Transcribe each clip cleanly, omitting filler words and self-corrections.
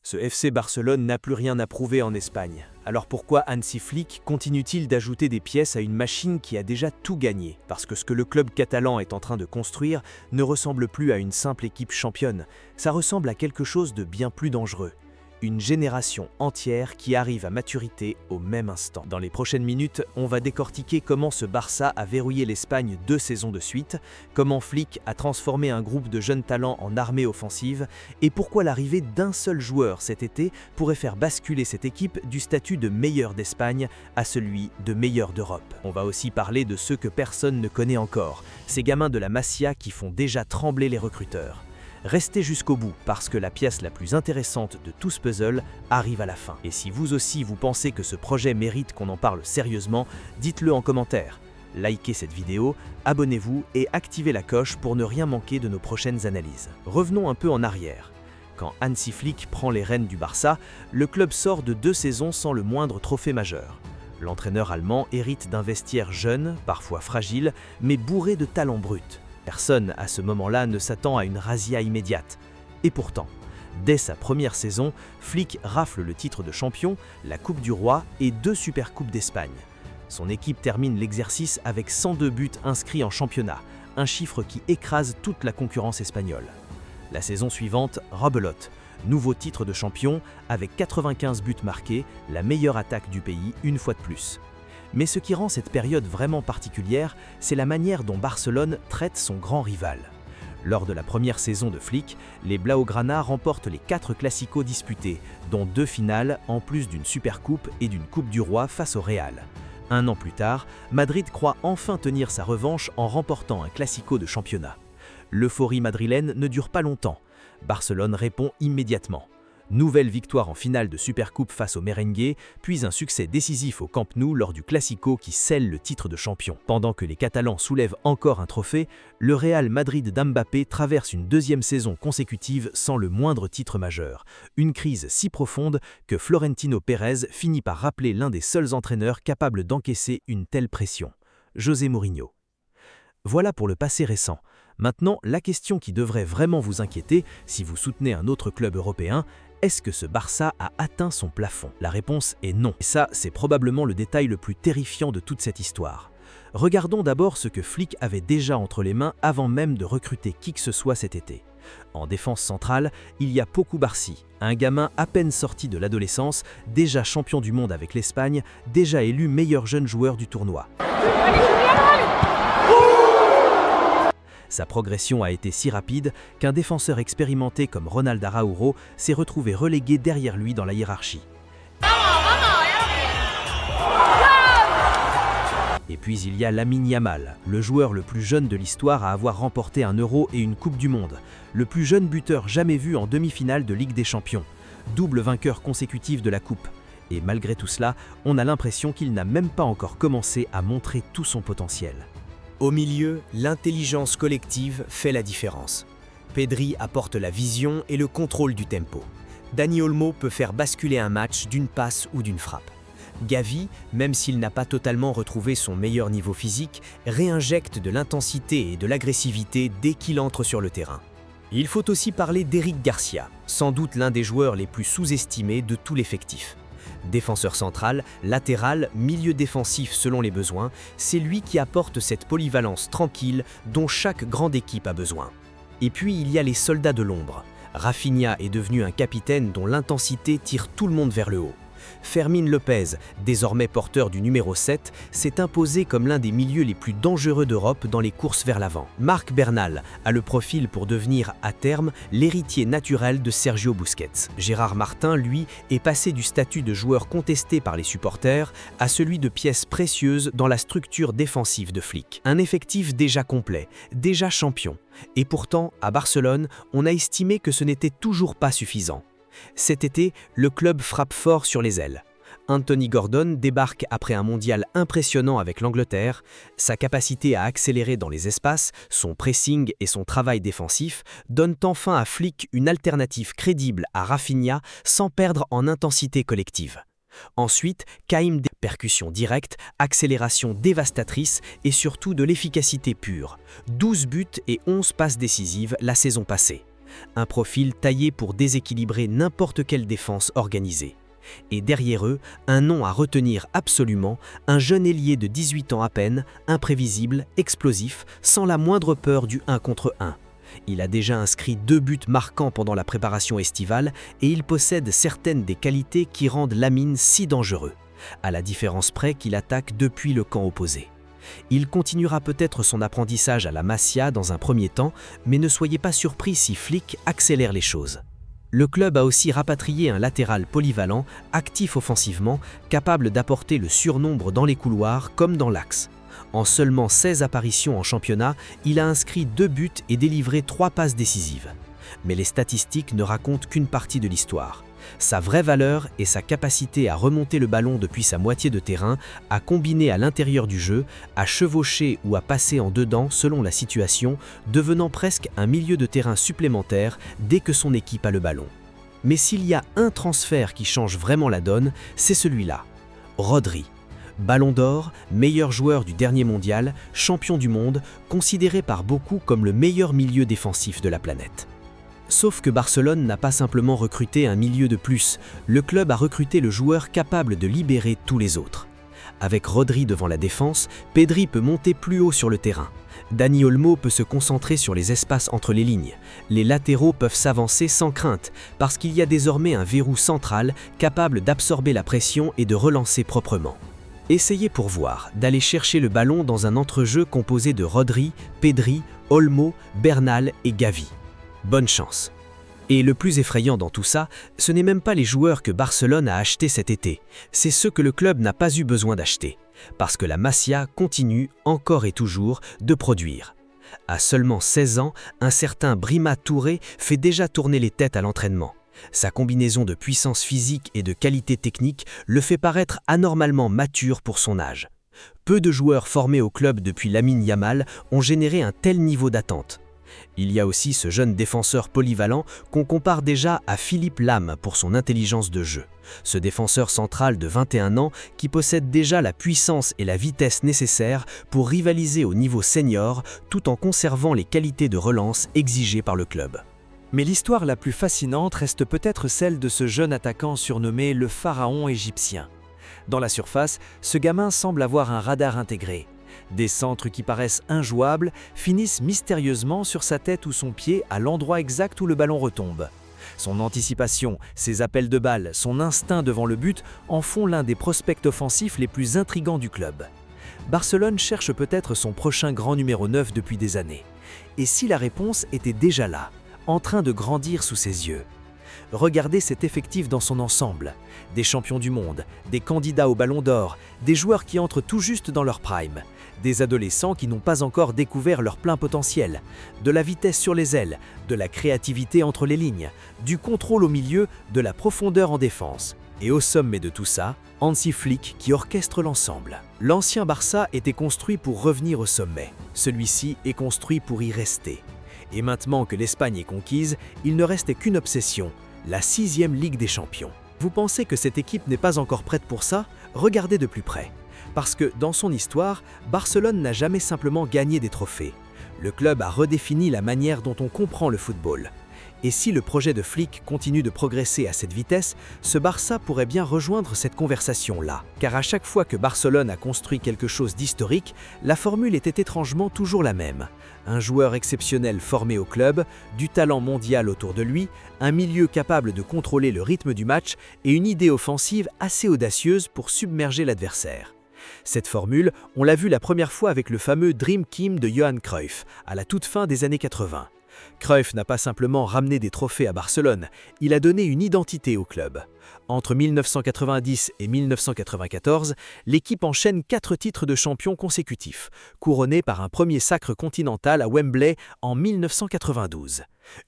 Ce FC Barcelone n'a plus rien à prouver en Espagne. Alors pourquoi Hansi Flick continue-t-il d'ajouter des pièces à une machine qui a déjà tout gagné? Parce que ce que le club catalan est en train de construire ne ressemble plus à une simple équipe championne. Ça ressemble à quelque chose de bien plus dangereux. Une génération entière qui arrive à maturité au même instant. Dans les prochaines minutes, on va décortiquer comment ce Barça a verrouillé l'Espagne 2 saisons de suite, comment Flick a transformé un groupe de jeunes talents en armée offensive, et pourquoi l'arrivée d'un seul joueur cet été pourrait faire basculer cette équipe du statut de meilleur d'Espagne à celui de meilleur d'Europe. On va aussi parler de ceux que personne ne connaît encore, ces gamins de la Masia qui font déjà trembler les recruteurs. Restez jusqu'au bout parce que la pièce la plus intéressante de tout ce puzzle arrive à la fin. Et si vous aussi vous pensez que ce projet mérite qu'on en parle sérieusement, dites-le en commentaire. Likez cette vidéo, abonnez-vous et activez la cloche pour ne rien manquer de nos prochaines analyses. Revenons un peu en arrière. Quand Hansi Flick prend les rênes du Barça, le club sort de 2 saisons sans le moindre trophée majeur. L'entraîneur allemand hérite d'un vestiaire jeune, parfois fragile, mais bourré de talents bruts. Personne à ce moment-là ne s'attend à une razzia immédiate. Et pourtant, dès sa première saison, Flick rafle le titre de champion, la Coupe du Roi et 2 Supercoupes d'Espagne. Son équipe termine l'exercice avec 102 buts inscrits en championnat, un chiffre qui écrase toute la concurrence espagnole. La saison suivante, rebelote. Nouveau titre de champion avec 95 buts marqués, la meilleure attaque du pays une fois de plus. Mais ce qui rend cette période vraiment particulière, c'est la manière dont Barcelone traite son grand rival. Lors de la première saison de Flick, les Blaugrana remportent les 4 classicos disputés, dont 2 finales en plus d'une Supercoupe et d'une Coupe du Roi face au Real. Un an plus tard, Madrid croit enfin tenir sa revanche en remportant un classico de championnat. L'euphorie madrilène ne dure pas longtemps. Barcelone répond immédiatement. Nouvelle victoire en finale de Supercoupe face au Merengue, puis un succès décisif au Camp Nou lors du Classico qui scelle le titre de champion. Pendant que les Catalans soulèvent encore un trophée, le Real Madrid d'Mbappé traverse une 2e saison consécutive sans le moindre titre majeur. Une crise si profonde que Florentino Pérez finit par rappeler l'un des seuls entraîneurs capables d'encaisser une telle pression, José Mourinho. Voilà pour le passé récent. Maintenant, la question qui devrait vraiment vous inquiéter, si vous soutenez un autre club européen, est-ce que ce Barça a atteint son plafond? La réponse est non. Et ça, c'est probablement le détail le plus terrifiant de toute cette histoire. Regardons d'abord ce que Flick avait déjà entre les mains avant même de recruter qui que ce soit cet été. En défense centrale, il y a Pau Cubarsí, un gamin à peine sorti de l'adolescence, déjà champion du monde avec l'Espagne, déjà élu meilleur jeune joueur du tournoi. Sa progression a été si rapide qu'un défenseur expérimenté comme Ronald Araújo s'est retrouvé relégué derrière lui dans la hiérarchie. Et puis il y a Lamine Yamal, le joueur le plus jeune de l'histoire à avoir remporté un Euro et une Coupe du Monde, le plus jeune buteur jamais vu en demi-finale de Ligue des Champions, double vainqueur consécutif de la Coupe. Et malgré tout cela, on a l'impression qu'il n'a même pas encore commencé à montrer tout son potentiel. Au milieu, l'intelligence collective fait la différence. Pedri apporte la vision et le contrôle du tempo. Dani Olmo peut faire basculer un match d'une passe ou d'une frappe. Gavi, même s'il n'a pas totalement retrouvé son meilleur niveau physique, réinjecte de l'intensité et de l'agressivité dès qu'il entre sur le terrain. Il faut aussi parler d'Éric Garcia, sans doute l'un des joueurs les plus sous-estimés de tout l'effectif. Défenseur central, latéral, milieu défensif selon les besoins, c'est lui qui apporte cette polyvalence tranquille dont chaque grande équipe a besoin. Et puis il y a les soldats de l'ombre. Rafinha est devenu un capitaine dont l'intensité tire tout le monde vers le haut. Fermín López, désormais porteur du numéro 7, s'est imposé comme l'un des milieux les plus dangereux d'Europe dans les courses vers l'avant. Marc Bernal a le profil pour devenir, à terme, l'héritier naturel de Sergio Busquets. Gérard Martin, lui, est passé du statut de joueur contesté par les supporters à celui de pièce précieuse dans la structure défensive de Flick. Un effectif déjà complet, déjà champion. Et pourtant, à Barcelone, on a estimé que ce n'était toujours pas suffisant. Cet été, le club frappe fort sur les ailes. Anthony Gordon débarque après un mondial impressionnant avec l'Angleterre. Sa capacité à accélérer dans les espaces, son pressing et son travail défensif donnent enfin à Flick une alternative crédible à Rafinha sans perdre en intensité collective. Ensuite, Kaïm, percussion directe, accélération dévastatrice et surtout de l'efficacité pure. 12 buts et 11 passes décisives la saison passée. Un profil taillé pour déséquilibrer n'importe quelle défense organisée. Et derrière eux, un nom à retenir absolument, un jeune ailier de 18 ans à peine, imprévisible, explosif, sans la moindre peur du 1 contre 1. Il a déjà inscrit 2 buts marquants pendant la préparation estivale et il possède certaines des qualités qui rendent Lamine si dangereux, à la différence près qu'il attaque depuis le camp opposé. Il continuera peut-être son apprentissage à la Masia dans un premier temps, mais ne soyez pas surpris si Flick accélère les choses. Le club a aussi rapatrié un latéral polyvalent, actif offensivement, capable d'apporter le surnombre dans les couloirs comme dans l'axe. En seulement 16 apparitions en championnat, il a inscrit 2 buts et délivré 3 passes décisives. Mais les statistiques ne racontent qu'une partie de l'histoire. Sa vraie valeur est sa capacité à remonter le ballon depuis sa moitié de terrain, à combiner à l'intérieur du jeu, à chevaucher ou à passer en dedans selon la situation, devenant presque un milieu de terrain supplémentaire dès que son équipe a le ballon. Mais s'il y a un transfert qui change vraiment la donne, c'est celui-là. Rodri. Ballon d'or, meilleur joueur du dernier mondial, champion du monde, considéré par beaucoup comme le meilleur milieu défensif de la planète. Sauf que Barcelone n'a pas simplement recruté un milieu de plus, le club a recruté le joueur capable de libérer tous les autres. Avec Rodri devant la défense, Pedri peut monter plus haut sur le terrain. Dani Olmo peut se concentrer sur les espaces entre les lignes. Les latéraux peuvent s'avancer sans crainte, parce qu'il y a désormais un verrou central capable d'absorber la pression et de relancer proprement. Essayez pour voir d'aller chercher le ballon dans un entrejeu composé de Rodri, Pedri, Olmo, Bernal et Gavi. Bonne chance. Et le plus effrayant dans tout ça, ce n'est même pas les joueurs que Barcelone a achetés cet été, c'est ceux que le club n'a pas eu besoin d'acheter, parce que la Masia continue, encore et toujours, de produire. À seulement 16 ans, un certain Brima Touré fait déjà tourner les têtes à l'entraînement. Sa combinaison de puissance physique et de qualité technique le fait paraître anormalement mature pour son âge. Peu de joueurs formés au club depuis Lamine Yamal ont généré un tel niveau d'attente. Il y a aussi ce jeune défenseur polyvalent qu'on compare déjà à Philippe Lahm pour son intelligence de jeu. Ce défenseur central de 21 ans qui possède déjà la puissance et la vitesse nécessaires pour rivaliser au niveau senior tout en conservant les qualités de relance exigées par le club. Mais l'histoire la plus fascinante reste peut-être celle de ce jeune attaquant surnommé le pharaon égyptien. Dans la surface, ce gamin semble avoir un radar intégré. Des centres qui paraissent injouables finissent mystérieusement sur sa tête ou son pied à l'endroit exact où le ballon retombe. Son anticipation, ses appels de balles, son instinct devant le but en font l'un des prospects offensifs les plus intrigants du club. Barcelone cherche peut-être son prochain grand numéro 9 depuis des années. Et si la réponse était déjà là, en train de grandir sous ses yeux? Regardez cet effectif dans son ensemble. Des champions du monde, des candidats au Ballon d'Or, des joueurs qui entrent tout juste dans leur prime, des adolescents qui n'ont pas encore découvert leur plein potentiel, de la vitesse sur les ailes, de la créativité entre les lignes, du contrôle au milieu, de la profondeur en défense. Et au sommet de tout ça, Hansi Flick qui orchestre l'ensemble. L'ancien Barça était construit pour revenir au sommet. Celui-ci est construit pour y rester. Et maintenant que l'Espagne est conquise, il ne restait qu'une obsession, la 6e Ligue des Champions. Vous pensez que cette équipe n'est pas encore prête pour ça? Regardez de plus près. Parce que dans son histoire, Barcelone n'a jamais simplement gagné des trophées. Le club a redéfini la manière dont on comprend le football. Et si le projet de Flick continue de progresser à cette vitesse, ce Barça pourrait bien rejoindre cette conversation-là. Car à chaque fois que Barcelone a construit quelque chose d'historique, la formule était étrangement toujours la même. Un joueur exceptionnel formé au club, du talent mondial autour de lui, un milieu capable de contrôler le rythme du match et une idée offensive assez audacieuse pour submerger l'adversaire. Cette formule, on l'a vue la première fois avec le fameux Dream Team de Johan Cruyff, à la toute fin des années 80. Cruyff n'a pas simplement ramené des trophées à Barcelone, il a donné une identité au club. Entre 1990 et 1994, l'équipe enchaîne 4 titres de champion consécutifs, couronnés par un premier sacre continental à Wembley en 1992.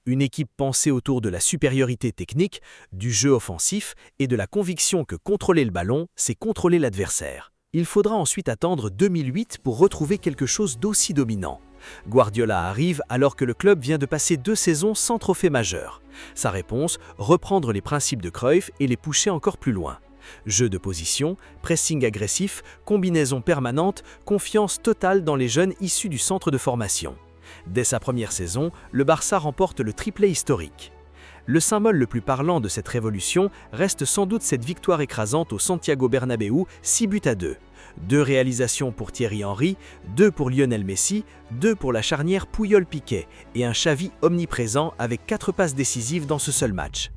Une équipe pensée autour de la supériorité technique, du jeu offensif et de la conviction que contrôler le ballon, c'est contrôler l'adversaire. Il faudra ensuite attendre 2008 pour retrouver quelque chose d'aussi dominant. Guardiola arrive alors que le club vient de passer 2 saisons sans trophée majeur. Sa réponse, reprendre les principes de Cruyff et les pousser encore plus loin. Jeu de position, pressing agressif, combinaison permanente, confiance totale dans les jeunes issus du centre de formation. Dès sa première saison, le Barça remporte le triplé historique. Le symbole le plus parlant de cette révolution reste sans doute cette victoire écrasante au Santiago Bernabéu, 6-2. 2 réalisations pour Thierry Henry, 2 pour Lionel Messi, 2 pour la charnière Puyol-Piqué et un Xavi omniprésent avec 4 passes décisives dans ce seul match.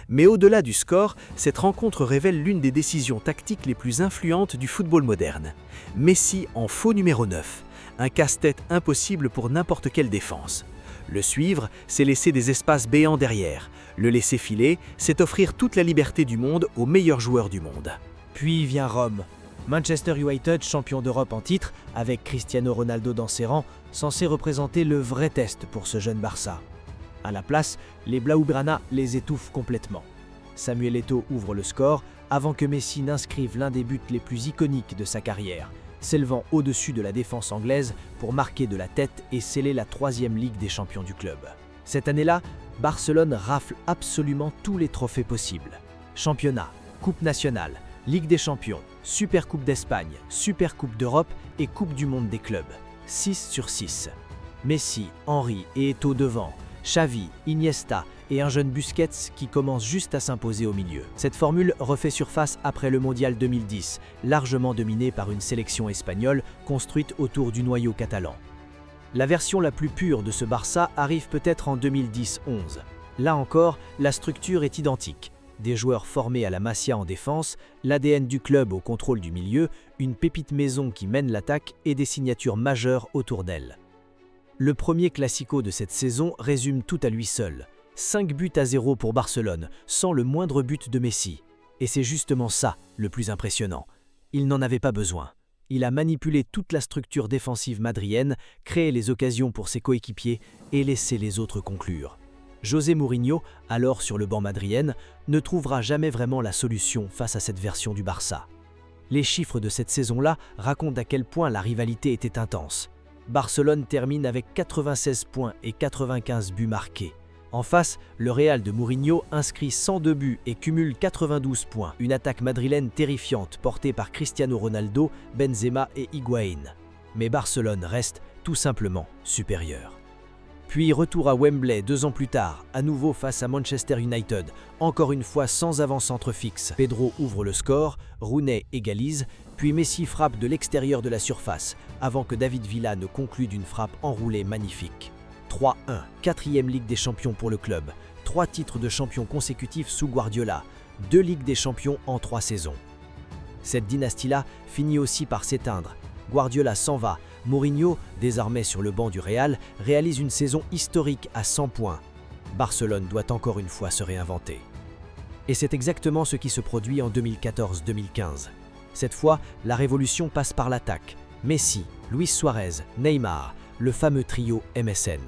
Mais au-delà du score, cette rencontre révèle l'une des décisions tactiques les plus influentes du football moderne. Messi en faux numéro 9, un casse-tête impossible pour n'importe quelle défense. Le suivre, c'est laisser des espaces béants derrière. Le laisser filer, c'est offrir toute la liberté du monde aux meilleurs joueurs du monde. Puis vient Rome. Manchester United, champion d'Europe en titre, avec Cristiano Ronaldo dans ses rangs, censé représenter le vrai test pour ce jeune Barça. À la place, les Blaugrana les étouffent complètement. Samuel Eto'o ouvre le score avant que Messi n'inscrive l'un des buts les plus iconiques de sa carrière, s'élevant au-dessus de la défense anglaise pour marquer de la tête et sceller la 3e Ligue des champions du club. Cette année-là, Barcelone rafle absolument tous les trophées possibles. Championnat, Coupe nationale, Ligue des champions, Supercoupe d'Espagne, Supercoupe d'Europe et Coupe du monde des clubs. 6 sur 6. Messi, Henry et Eto'o devant, Xavi, Iniesta et un jeune Busquets qui commence juste à s'imposer au milieu. Cette formule refait surface après le Mondial 2010, largement dominé par une sélection espagnole construite autour du noyau catalan. La version la plus pure de ce Barça arrive peut-être en 2010-11. Là encore, la structure est identique. Des joueurs formés à la Masia en défense, l'ADN du club au contrôle du milieu, une pépite maison qui mène l'attaque et des signatures majeures autour d'elle. Le premier classico de cette saison résume tout à lui seul. 5-0 pour Barcelone, sans le moindre but de Messi. Et c'est justement ça le plus impressionnant. Il n'en avait pas besoin. Il a manipulé toute la structure défensive madrienne, créé les occasions pour ses coéquipiers et laissé les autres conclure. José Mourinho, alors sur le banc madrienne, ne trouvera jamais vraiment la solution face à cette version du Barça. Les chiffres de cette saison-là racontent à quel point la rivalité était intense. Barcelone termine avec 96 points et 95 buts marqués. En face, le Real de Mourinho inscrit 102 buts et cumule 92 points. Une attaque madrilène terrifiante portée par Cristiano Ronaldo, Benzema et Higuaín. Mais Barcelone reste tout simplement supérieur. Puis retour à Wembley 2 ans plus tard, à nouveau face à Manchester United, encore une fois sans avant-centre fixe. Pedro ouvre le score, Rooney égalise, puis Messi frappe de l'extérieur de la surface, avant que David Villa ne conclue d'une frappe enroulée magnifique. 3-1, 4e Ligue des champions pour le club, 3 titres de champion consécutifs sous Guardiola, 2 Ligues des champions en 3 saisons. Cette dynastie-là finit aussi par s'éteindre. Guardiola s'en va, Mourinho, désormais sur le banc du Real, réalise une saison historique à 100 points. Barcelone doit encore une fois se réinventer. Et c'est exactement ce qui se produit en 2014-2015. Cette fois, la révolution passe par l'attaque. Messi, Luis Suarez, Neymar, le fameux trio MSN.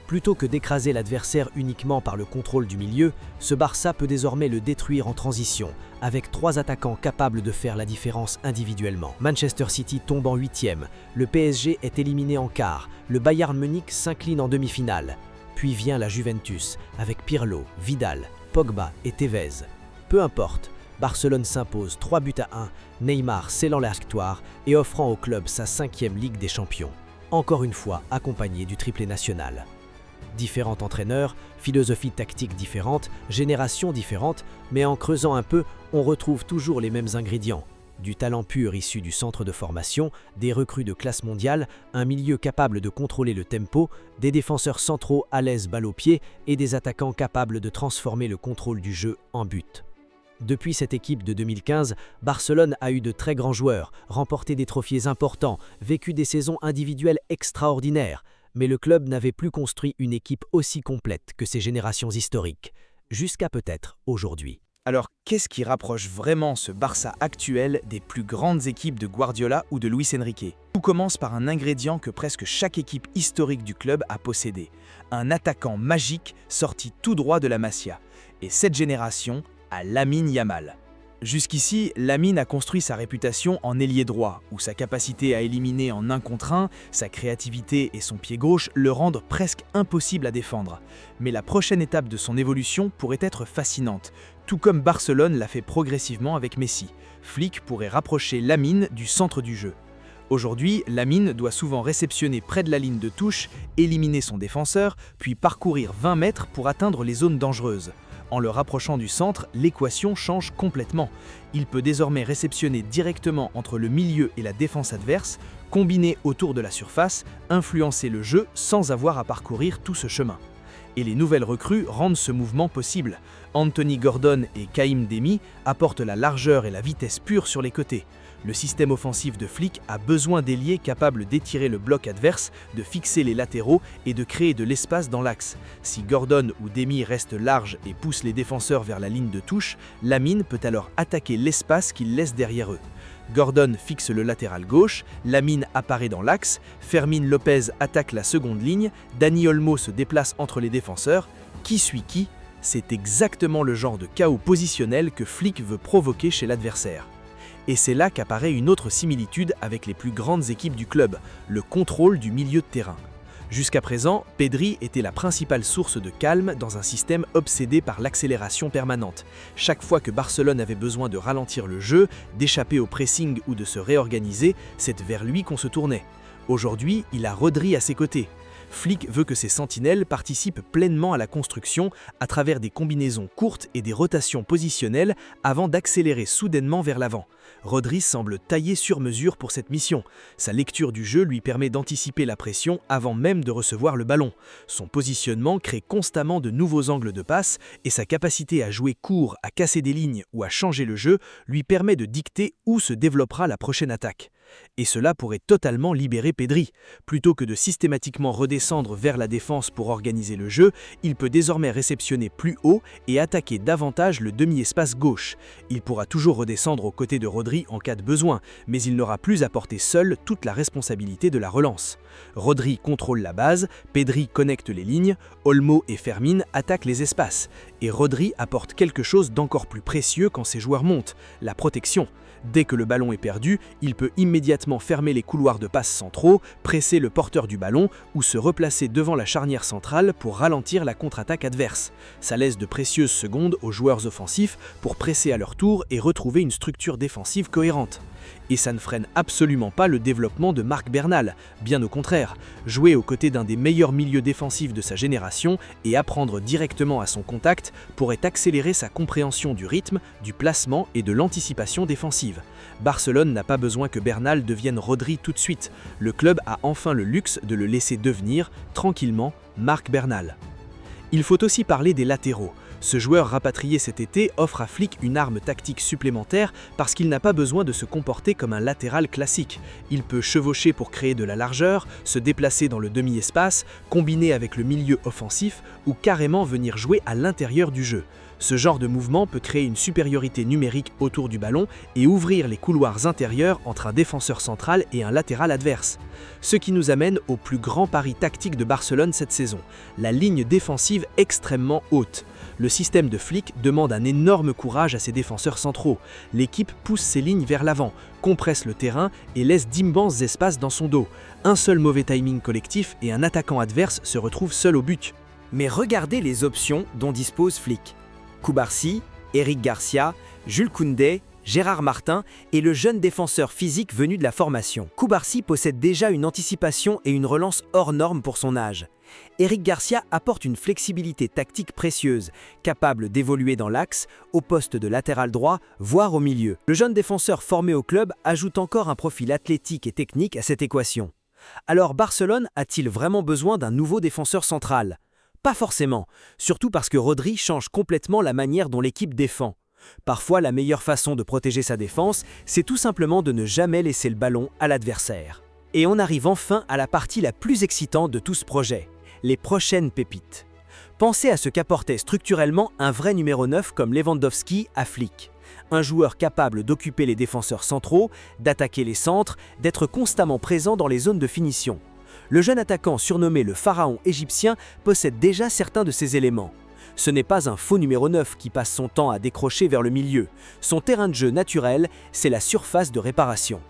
Plutôt que d'écraser l'adversaire uniquement par le contrôle du milieu, ce Barça peut désormais le détruire en transition, avec 3 attaquants capables de faire la différence individuellement. Manchester City tombe en 8e, le PSG est éliminé en quart, le Bayern Munich s'incline en demi-finale. Puis vient la Juventus, avec Pirlo, Vidal, Pogba et Tevez. Peu importe, Barcelone s'impose 3-1, Neymar scellant la victoire et offrant au club sa 5e Ligue des champions. Encore une fois accompagné du triplé national. Différents entraîneurs, philosophies tactiques différentes, générations différentes, mais en creusant un peu, on retrouve toujours les mêmes ingrédients. Du talent pur issu du centre de formation, des recrues de classe mondiale, un milieu capable de contrôler le tempo, des défenseurs centraux à l'aise balle au pied et des attaquants capables de transformer le contrôle du jeu en but. Depuis cette équipe de 2015, Barcelone a eu de très grands joueurs, remporté des trophées importants, vécu des saisons individuelles extraordinaires, mais le club n'avait plus construit une équipe aussi complète que ses générations historiques, jusqu'à peut-être aujourd'hui. Alors, qu'est-ce qui rapproche vraiment ce Barça actuel des plus grandes équipes de Guardiola ou de Luis Enrique? Tout commence par un ingrédient que presque chaque équipe historique du club a possédé, un attaquant magique sorti tout droit de la Masia. Et cette génération a Lamine Yamal. Jusqu'ici, Lamine a construit sa réputation en ailier droit, où sa capacité à éliminer en 1 contre 1, sa créativité et son pied gauche le rendent presque impossible à défendre. Mais la prochaine étape de son évolution pourrait être fascinante, tout comme Barcelone l'a fait progressivement avec Messi. Flick pourrait rapprocher Lamine du centre du jeu. Aujourd'hui, Lamine doit souvent réceptionner près de la ligne de touche, éliminer son défenseur, puis parcourir 20 mètres pour atteindre les zones dangereuses. En le rapprochant du centre, l'équation change complètement. Il peut désormais réceptionner directement entre le milieu et la défense adverse, combiner autour de la surface, influencer le jeu sans avoir à parcourir tout ce chemin. Et les nouvelles recrues rendent ce mouvement possible. Anthony Gordon et Kaïm Demi apportent la largeur et la vitesse pure sur les côtés. Le système offensif de Flick a besoin d'ailiers capables d'étirer le bloc adverse, de fixer les latéraux et de créer de l'espace dans l'axe. Si Gordon ou Demi restent larges et poussent les défenseurs vers la ligne de touche, Lamine peut alors attaquer l'espace qu'ils laissent derrière eux. Gordon fixe le latéral gauche, Lamine apparaît dans l'axe, Fermín López attaque la seconde ligne, Dani Olmo se déplace entre les défenseurs. Qui suit qui? C'est exactement le genre de chaos positionnel que Flick veut provoquer chez l'adversaire. Et c'est là qu'apparaît une autre similitude avec les plus grandes équipes du club, le contrôle du milieu de terrain. Jusqu'à présent, Pedri était la principale source de calme dans un système obsédé par l'accélération permanente. Chaque fois que Barcelone avait besoin de ralentir le jeu, d'échapper au pressing ou de se réorganiser, c'est vers lui qu'on se tournait. Aujourd'hui, il a Rodri à ses côtés. Flick veut que ses sentinelles participent pleinement à la construction à travers des combinaisons courtes et des rotations positionnelles avant d'accélérer soudainement vers l'avant. Rodri semble taillé sur mesure pour cette mission. Sa lecture du jeu lui permet d'anticiper la pression avant même de recevoir le ballon. Son positionnement crée constamment de nouveaux angles de passe et sa capacité à jouer court, à casser des lignes ou à changer le jeu lui permet de dicter où se développera la prochaine attaque. Et cela pourrait totalement libérer Pedri. Plutôt que de systématiquement redescendre vers la défense pour organiser le jeu, il peut désormais réceptionner plus haut et attaquer davantage le demi-espace gauche. Il pourra toujours redescendre aux côtés de Rodri en cas de besoin, mais il n'aura plus à porter seul toute la responsabilité de la relance. Rodri contrôle la base, Pedri connecte les lignes, Olmo et Fermín attaquent les espaces. Et Rodri apporte quelque chose d'encore plus précieux quand ses joueurs montent, la protection. Dès que le ballon est perdu, il peut immédiatement fermer les couloirs de passe centraux, presser le porteur du ballon ou se replacer devant la charnière centrale pour ralentir la contre-attaque adverse. Ça laisse de précieuses secondes aux joueurs offensifs pour presser à leur tour et retrouver une structure défensive cohérente. Et ça ne freine absolument pas le développement de Marc Bernal, bien au contraire. Jouer aux côtés d'un des meilleurs milieux défensifs de sa génération et apprendre directement à son contact pourrait accélérer sa compréhension du rythme, du placement et de l'anticipation défensive. Barcelone n'a pas besoin que Bernal devienne Rodri tout de suite. Le club a enfin le luxe de le laisser devenir, tranquillement, Marc Bernal. Il faut aussi parler des latéraux. Ce joueur rapatrié cet été offre à Flick une arme tactique supplémentaire parce qu'il n'a pas besoin de se comporter comme un latéral classique. Il peut chevaucher pour créer de la largeur, se déplacer dans le demi-espace, combiner avec le milieu offensif ou carrément venir jouer à l'intérieur du jeu. Ce genre de mouvement peut créer une supériorité numérique autour du ballon et ouvrir les couloirs intérieurs entre un défenseur central et un latéral adverse. Ce qui nous amène au plus grand pari tactique de Barcelone cette saison, la ligne défensive extrêmement haute. Le système de Flick demande un énorme courage à ses défenseurs centraux. L'équipe pousse ses lignes vers l'avant, compresse le terrain et laisse d'immenses espaces dans son dos. Un seul mauvais timing collectif et un attaquant adverse se retrouve seul au but. Mais regardez les options dont dispose Flick. Cubarsí, Eric Garcia, Jules Koundé, Gérard Martin et le jeune défenseur physique venu de la formation. Cubarsí possède déjà une anticipation et une relance hors norme pour son âge. Eric Garcia apporte une flexibilité tactique précieuse, capable d'évoluer dans l'axe, au poste de latéral droit, voire au milieu. Le jeune défenseur formé au club ajoute encore un profil athlétique et technique à cette équation. Alors Barcelone a-t-il vraiment besoin d'un nouveau défenseur central ? Pas forcément, surtout parce que Rodri change complètement la manière dont l'équipe défend. Parfois, la meilleure façon de protéger sa défense, c'est tout simplement de ne jamais laisser le ballon à l'adversaire. Et on arrive enfin à la partie la plus excitante de tout ce projet, les prochaines pépites. Pensez à ce qu'apportait structurellement un vrai numéro 9 comme Lewandowski à Flick. Un joueur capable d'occuper les défenseurs centraux, d'attaquer les centres, d'être constamment présent dans les zones de finition. Le jeune attaquant surnommé le pharaon égyptien possède déjà certains de ces éléments. Ce n'est pas un faux numéro 9 qui passe son temps à décrocher vers le milieu. Son terrain de jeu naturel, c'est la surface de réparation.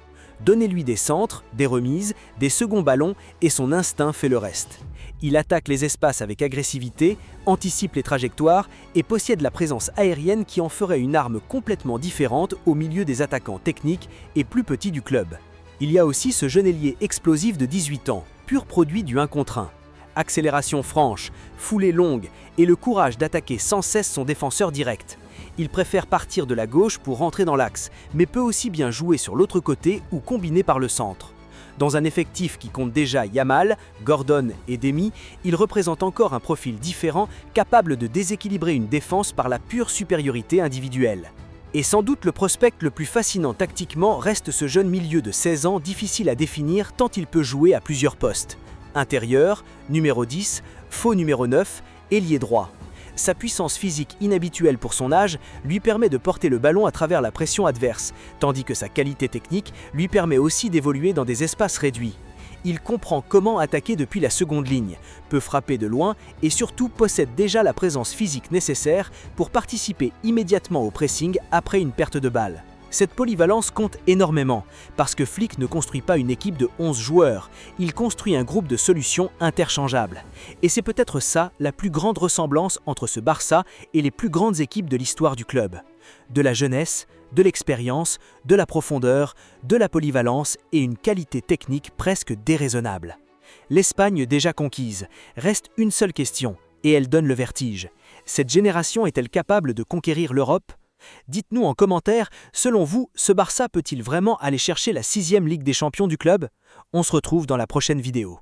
Donnez-lui des centres, des remises, des seconds ballons et son instinct fait le reste. Il attaque les espaces avec agressivité, anticipe les trajectoires et possède la présence aérienne qui en ferait une arme complètement différente au milieu des attaquants techniques et plus petits du club. Il y a aussi ce jeune ailier explosif de 18 ans, pur produit du 1 contre 1. Accélération franche, foulée longue et le courage d'attaquer sans cesse son défenseur direct. Il préfère partir de la gauche pour rentrer dans l'axe, mais peut aussi bien jouer sur l'autre côté ou combiner par le centre. Dans un effectif qui compte déjà Yamal, Gordon et Demi, il représente encore un profil différent capable de déséquilibrer une défense par la pure supériorité individuelle. Et sans doute le prospect le plus fascinant tactiquement reste ce jeune milieu de 16 ans difficile à définir tant il peut jouer à plusieurs postes. Intérieur, numéro 10, faux numéro 9, ailier droit. Sa puissance physique inhabituelle pour son âge lui permet de porter le ballon à travers la pression adverse, tandis que sa qualité technique lui permet aussi d'évoluer dans des espaces réduits. Il comprend comment attaquer depuis la seconde ligne, peut frapper de loin et surtout possède déjà la présence physique nécessaire pour participer immédiatement au pressing après une perte de balle. Cette polyvalence compte énormément, parce que Flick ne construit pas une équipe de 11 joueurs, il construit un groupe de solutions interchangeables. Et c'est peut-être ça la plus grande ressemblance entre ce Barça et les plus grandes équipes de l'histoire du club. De la jeunesse, de l'expérience, de la profondeur, de la polyvalence et une qualité technique presque déraisonnable. L'Espagne déjà conquise, reste une seule question, et elle donne le vertige. Cette génération est-elle capable de conquérir l'Europe ? Dites-nous en commentaire, selon vous, ce Barça peut-il vraiment aller chercher la 6e Ligue des Champions du club ? On se retrouve dans la prochaine vidéo.